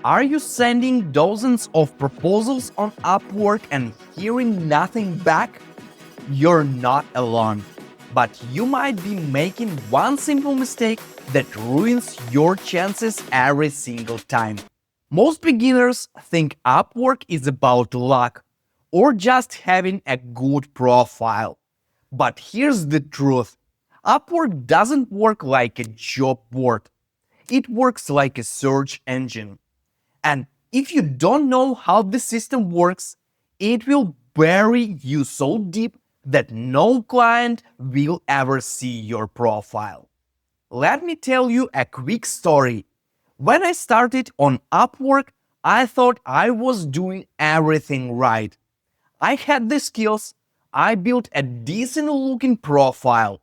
Are you sending dozens of proposals on Upwork and hearing nothing back? You're not alone. But you might be making one simple mistake that ruins your chances every single time. Most beginners think Upwork is about luck or just having a good profile. But here's the truth. Upwork doesn't work like a job board. It works like a search engine. And if you don't know how the system works, it will bury you so deep that no client will ever see your profile. Let me tell you a quick story. When I started on Upwork, I thought I was doing everything right. I had the skills, I built a decent looking profile,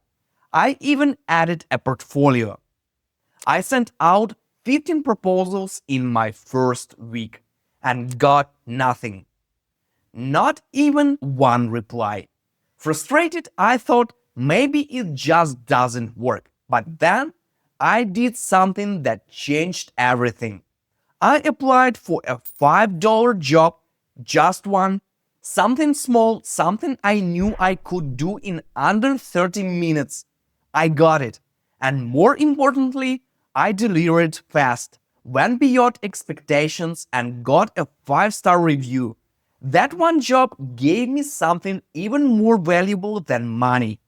I even added a portfolio. I sent out 15 proposals in my first week and got nothing. Not even one reply. Frustrated, I thought maybe it just doesn't work. But then I did something that changed everything. I applied for a $5 job, just one, something small, something I knew I could do in under 30 minutes. I got it. And more importantly, I delivered fast, went beyond expectations, and got a 5-star review. That one job gave me something even more valuable than money: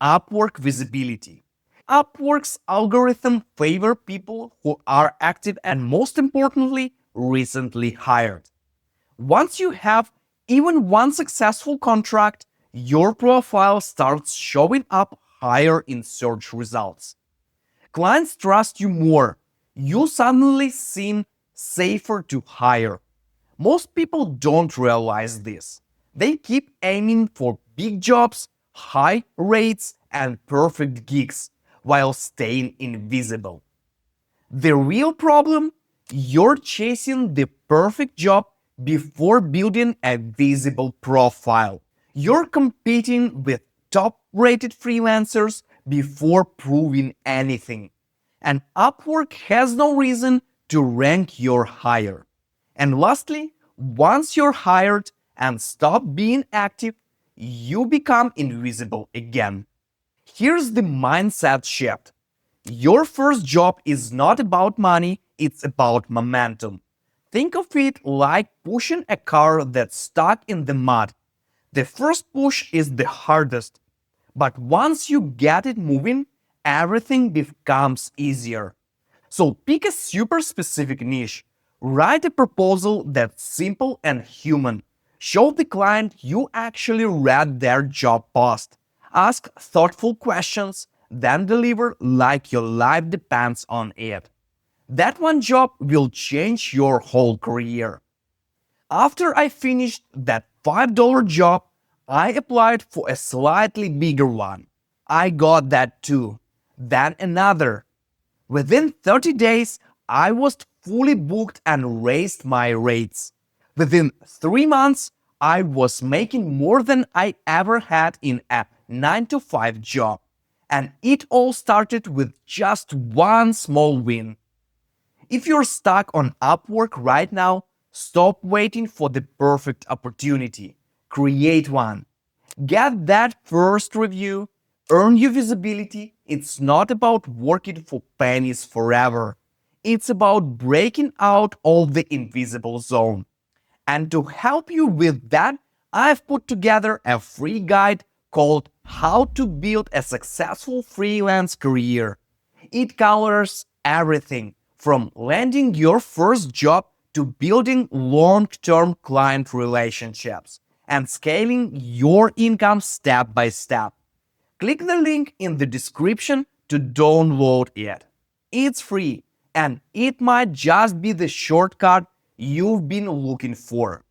Upwork visibility. Upwork's algorithm favor people who are active and, most importantly, recently hired. Once you have even one successful contract, your profile starts showing up higher in search results. Clients trust you more. You suddenly seem safer to hire. Most people don't realize this. They keep aiming for big jobs, high rates, and perfect gigs while staying invisible. The real problem? You're chasing the perfect job before building a visible profile. You're competing with top rated freelancers before proving anything. And Upwork has no reason to rank your hire. And lastly, once you're hired and stop being active, you become invisible again. Here's the mindset shift. Your first job is not about money, it's about momentum. Think of it like pushing a car that's stuck in the mud. The first push is the hardest, but once you get it moving, everything becomes easier. So pick a super specific niche. Write a proposal that's simple and human. Show the client you actually read their job post. Ask thoughtful questions, then deliver like your life depends on it. That one job will change your whole career. After I finished that $5 job, I applied for a slightly bigger one. I got that too. Then another. Within 30 days, I was fully booked and raised my rates. Within 3 months, I was making more than I ever had in a 9 to 5 job. And it all started with just one small win. If you're stuck on Upwork right now, stop waiting for the perfect opportunity. Create one. Get that first review, earn your visibility. It's not about working for pennies forever. It's about breaking out of the invisible zone. And to help you with that, I've put together a free guide called How to Build a Successful Freelance Career. It covers everything from landing your first job to building long-term client relationships and scaling your income step by step. Click the link in the description to download it. It's free and it might just be the shortcut you've been looking for.